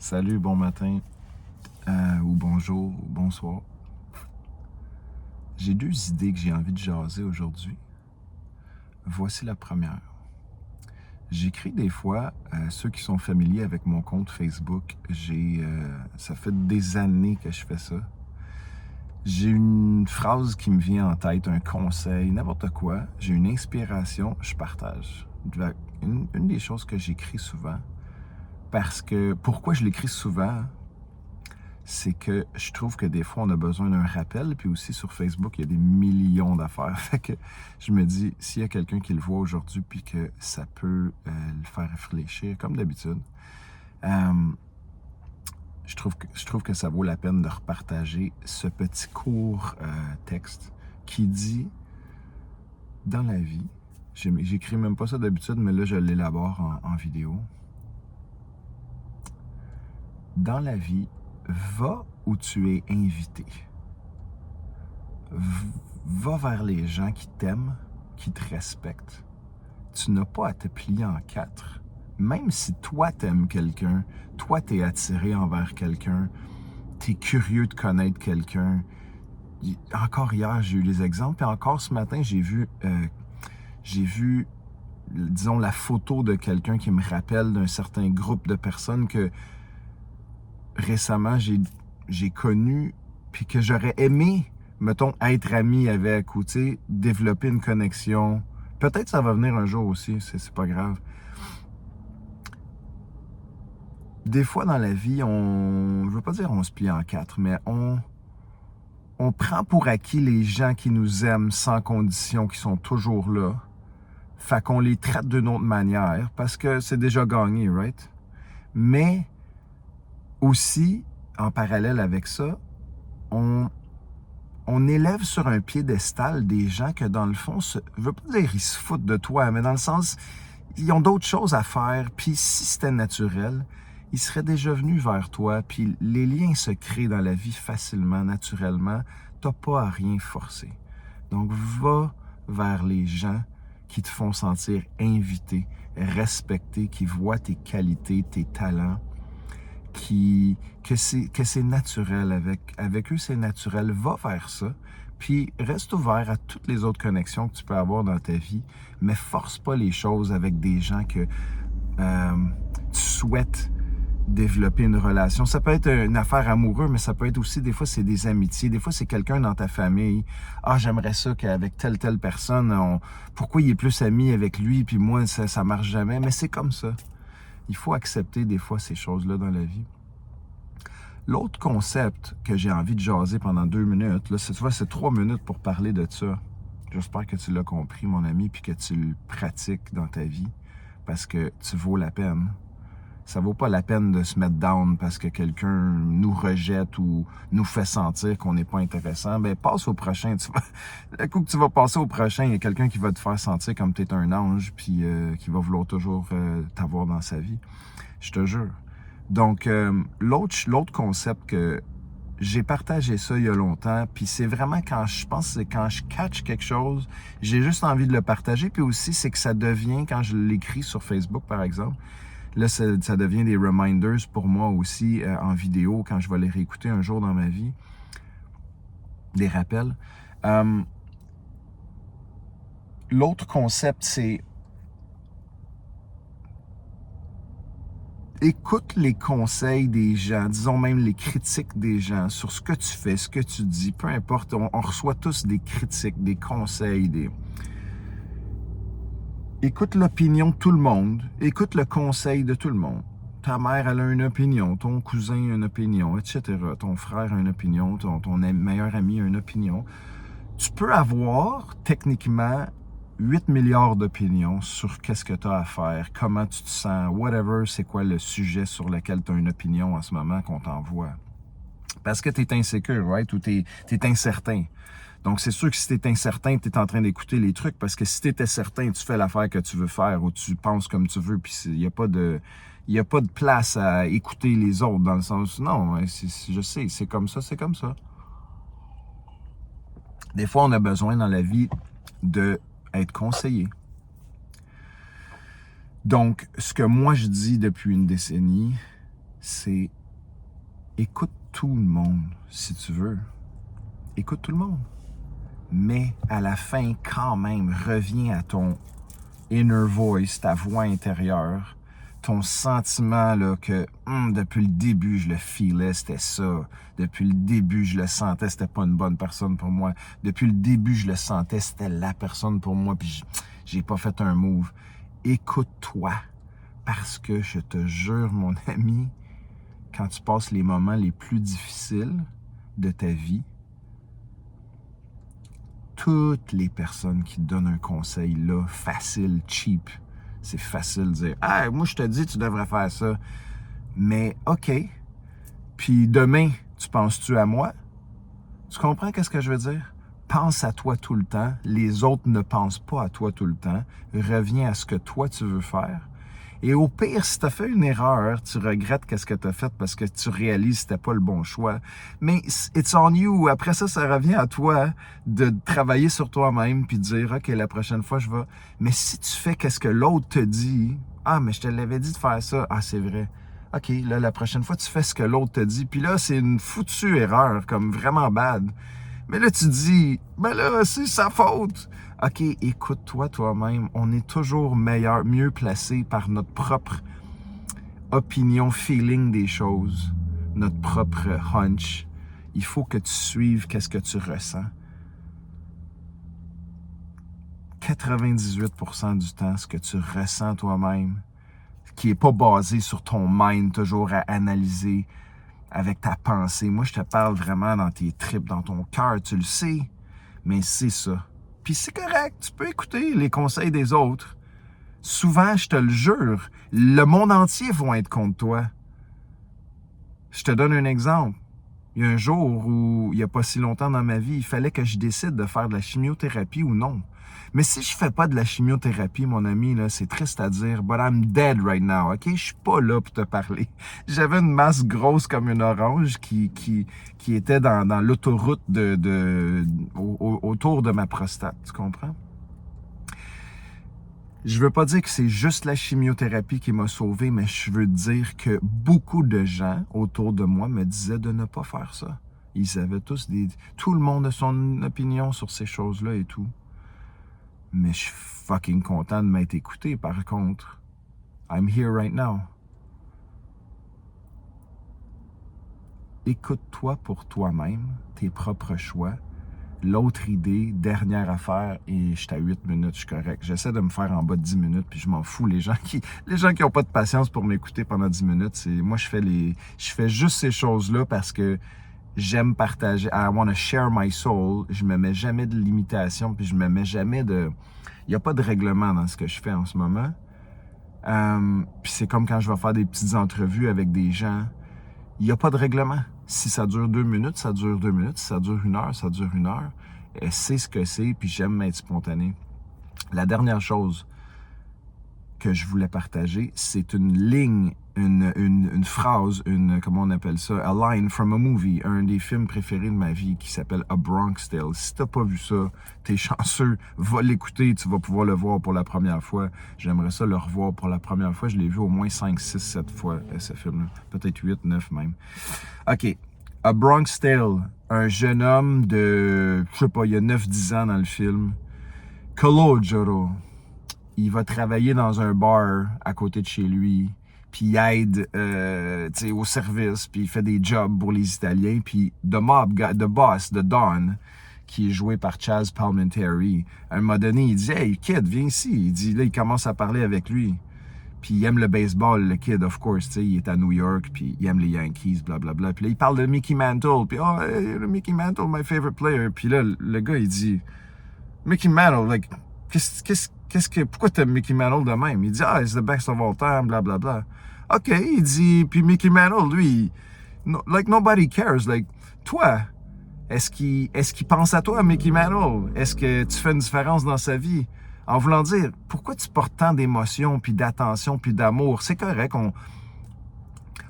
Salut, bon matin, ou bonjour, ou bonsoir. J'ai deux idées que j'ai envie de jaser aujourd'hui. Voici la première. J'écris des fois, ceux qui sont familiers avec mon compte Facebook, ça fait des années que je fais ça. J'ai une phrase qui me vient en tête, un conseil, n'importe quoi. J'ai une inspiration, je partage. Une des choses que j'écris souvent, pourquoi je l'écris souvent? C'est que je trouve que des fois, on a besoin d'un rappel. Puis aussi, sur Facebook, il y a des millions d'affaires. Fait que je me dis, s'il y a quelqu'un qui le voit aujourd'hui puis que ça peut le faire réfléchir, comme d'habitude, euh, je trouve que ça vaut la peine de repartager ce petit court texte qui dit, dans la vie, j'écris même pas ça d'habitude, mais là, je l'élabore en vidéo. Dans la vie, va où tu es invité. Va vers les gens qui t'aiment, qui te respectent. Tu n'as pas à te plier en quatre. Même si toi t'aimes quelqu'un, toi t'es attiré envers quelqu'un, t'es curieux de connaître quelqu'un. Encore hier, j'ai eu des exemples, et encore ce matin, j'ai vu, disons, la photo de quelqu'un qui me rappelle d'un certain groupe de personnes que récemment j'ai connu, puis que j'aurais aimé, mettons, être ami avec, ou, tu sais, développer une connexion. Peut-être ça va venir un jour aussi, c'est pas grave. Des fois dans la vie, je veux pas dire on se plie en quatre, mais on prend pour acquis les gens qui nous aiment sans condition, qui sont toujours là. Fait qu'on les traite d'une autre manière, parce que c'est déjà gagné, right? Mais aussi, en parallèle avec ça, on élève sur un piédestal des gens que, dans le fond, je veux pas dire ils se foutent de toi, mais dans le sens, ils ont d'autres choses à faire, puis si c'était naturel, ils seraient déjà venus vers toi, puis les liens se créent dans la vie facilement, naturellement, t'as pas à rien forcer. Donc, va vers les gens qui te font sentir invité, respecté, qui voient tes qualités, tes talents, que c'est naturel. Avec eux, c'est naturel. Va vers ça. Puis reste ouvert à toutes les autres connexions que tu peux avoir dans ta vie, mais force pas les choses avec des gens que tu souhaites développer une relation. Ça peut être une affaire amoureuse, mais ça peut être aussi, des fois, c'est des amitiés. Des fois, c'est quelqu'un dans ta famille. Ah, j'aimerais ça qu'avec telle personne, pourquoi il est plus ami avec lui, puis moi, ça marche jamais. Mais c'est comme ça. Il faut accepter des fois ces choses-là dans la vie. L'autre concept que j'ai envie de jaser pendant 2 minutes, là, tu vois, c'est 3 minutes pour parler de ça. J'espère que tu l'as compris, mon ami, puis que tu le pratiques dans ta vie, parce que tu vaux la peine. Ça vaut pas la peine de se mettre down parce que quelqu'un nous rejette ou nous fait sentir qu'on n'est pas intéressant. Ben, passe au prochain. Le coup que tu vas passer au prochain, il y a quelqu'un qui va te faire sentir comme tu es un ange, puis qui va vouloir toujours t'avoir dans sa vie. Je te jure. Donc, l'autre concept que j'ai partagé ça il y a longtemps, puis c'est vraiment je pense que c'est quand je catch quelque chose, j'ai juste envie de le partager, puis aussi c'est que ça devient, quand je l'écris sur Facebook par exemple, là ça devient des reminders pour moi aussi en vidéo, quand je vais les réécouter un jour dans ma vie, des rappels. L'autre concept, c'est écoute les conseils des gens, disons même les critiques des gens sur ce que tu fais, ce que tu dis, peu importe, on reçoit tous des critiques, des conseils, Écoute l'opinion de tout le monde, écoute le conseil de tout le monde. Ta mère, elle a une opinion, ton cousin a une opinion, etc. Ton frère a une opinion, ton meilleur ami a une opinion. Tu peux avoir, techniquement, 8 milliards d'opinions sur qu'est-ce que tu as à faire, comment tu te sens, whatever, c'est quoi le sujet sur lequel tu as une opinion en ce moment qu'on t'envoie. Parce que tu es insécure, right? Ou tu es incertain. Donc, c'est sûr que si tu es incertain, tu es en train d'écouter les trucs, parce que si tu étais certain, tu fais l'affaire que tu veux faire ou tu penses comme tu veux, puis il n'y a pas de place à écouter les autres, dans le sens, non, je sais, c'est comme ça, c'est comme ça. Des fois, on a besoin dans la vie d'être conseillé. Donc, ce que moi je dis depuis une décennie, c'est écoute tout le monde si tu veux. Écoute tout le monde. Mais à la fin, quand même, reviens à ton inner voice, ta voix intérieure, ton sentiment là, que depuis le début, je le feelais, c'était ça. Depuis le début, je le sentais, c'était pas une bonne personne pour moi. Depuis le début, je le sentais, c'était la personne pour moi, puis j'ai pas fait un move. Écoute-toi, parce que je te jure, mon ami, quand tu passes les moments les plus difficiles de ta vie, toutes les personnes qui te donnent un conseil là, facile, cheap, c'est facile de dire « Ah, moi je te dis, tu devrais faire ça. » Mais OK, puis demain, tu penses-tu à moi? Tu comprends qu'est-ce que je veux dire? Pense à toi tout le temps. Les autres ne pensent pas à toi tout le temps. Reviens à ce que toi tu veux faire. Et au pire, si tu as fait une erreur, tu regrettes qu'est-ce que tu as fait parce que tu réalises que c'était pas le bon choix. Mais it's on you. Après ça, ça revient à toi de travailler sur toi-même puis de dire, OK, la prochaine fois, je vais... Mais si tu fais qu'est-ce que l'autre te dit, ah, mais je te l'avais dit de faire ça. Ah, c'est vrai. OK, là, la prochaine fois, tu fais ce que l'autre te dit. Puis là, c'est une foutue erreur, comme vraiment bad. Mais là, tu dis, ben là, c'est sa faute. OK, écoute-toi toi-même. On est toujours meilleur, mieux placé par notre propre opinion, feeling des choses, notre propre hunch. Il faut que tu suives qu'est-ce que tu ressens. 98% du temps, ce que tu ressens toi-même, qui n'est pas basé sur ton mind, toujours à analyser avec ta pensée. Moi, je te parle vraiment dans tes tripes, dans ton cœur, tu le sais, mais c'est ça. Puis c'est correct, tu peux écouter les conseils des autres. Souvent, je te le jure, le monde entier va être contre toi. Je te donne un exemple. Il y a un jour où, il n'y a pas si longtemps dans ma vie, il fallait que je décide de faire de la chimiothérapie ou non. Mais si je fais pas de la chimiothérapie, mon ami, là, c'est triste à dire, but I'm dead right now, OK? Je suis pas là pour te parler. J'avais une masse grosse comme une orange qui était dans l'autoroute autour de ma prostate, tu comprends? Je veux pas dire que c'est juste la chimiothérapie qui m'a sauvé, mais je veux dire que beaucoup de gens autour de moi me disaient de ne pas faire ça. Ils avaient tous tout le monde a son opinion sur ces choses-là et tout. Mais je suis fucking content de m'être écouté, par contre. I'm here right now. Écoute-toi pour toi-même, tes propres choix. L'autre idée, dernière affaire, et je suis à 8 minutes, je suis correct. J'essaie de me faire en bas de 10 minutes, puis je m'en fous. Les gens qui n'ont pas de patience pour m'écouter pendant 10 minutes, moi, je fais juste ces choses-là parce que j'aime partager. I want to share my soul. Je me mets jamais de limitation, puis je me mets jamais de... Il n'y a pas de règlement dans ce que je fais en ce moment. Puis c'est comme quand je vais faire des petites entrevues avec des gens. Il n'y a pas de règlement. Si ça dure 2 minutes, ça dure 2 minutes. Si ça dure 1 heure, ça dure 1 heure. C'est ce que c'est, puis j'aime être spontané. La dernière chose que je voulais partager, c'est une ligne, une phrase, comment on appelle ça, a line from a movie, un des films préférés de ma vie qui s'appelle A Bronx Tale. Si t'as pas vu ça, t'es chanceux, va l'écouter, tu vas pouvoir le voir pour la première fois. J'aimerais ça le revoir pour la première fois. Je l'ai vu au moins 5, 6, 7 fois, ce film-là. Peut-être 8, 9 même. OK. A Bronx Tale, un jeune homme de, je sais pas, il y a 9-10 ans dans le film. Calogero. Il va travailler dans un bar à côté de chez lui, puis il aide au service, puis il fait des jobs pour les Italiens, puis The Boss, The Don, qui est joué par Chaz Palminteri, à un moment donné, il dit « Hey, kid, viens ici ». Il dit, là, il commence à parler avec lui. Puis il aime le baseball, le kid, of course, il est à New York, puis il aime les Yankees, blablabla. Puis là, il parle de Mickey Mantle, puis « Oh, hey, Mickey Mantle, my favorite player ». Puis là, le gars, il dit « Mickey Mantle, like, pourquoi t'aimes Mickey Mantle de même? » Il dit « Ah, it's the best of all time, blablabla. » OK, il dit, puis Mickey Mantle, lui, like, nobody cares. Like, toi, est-ce qu'il pense à toi, Mickey Mantle? Est-ce que tu fais une différence dans sa vie? En voulant dire, pourquoi tu portes tant d'émotions, puis d'attention, puis d'amour? C'est correct,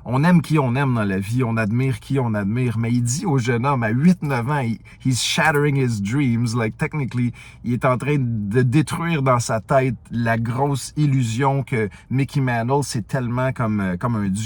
on aime qui on aime dans la vie, on admire qui on admire, mais il dit au jeune homme à 8-9 ans, he's shattering his dreams, like technically, il est en train de détruire dans sa tête la grosse illusion que Mickey Mantle, c'est tellement comme un dieu.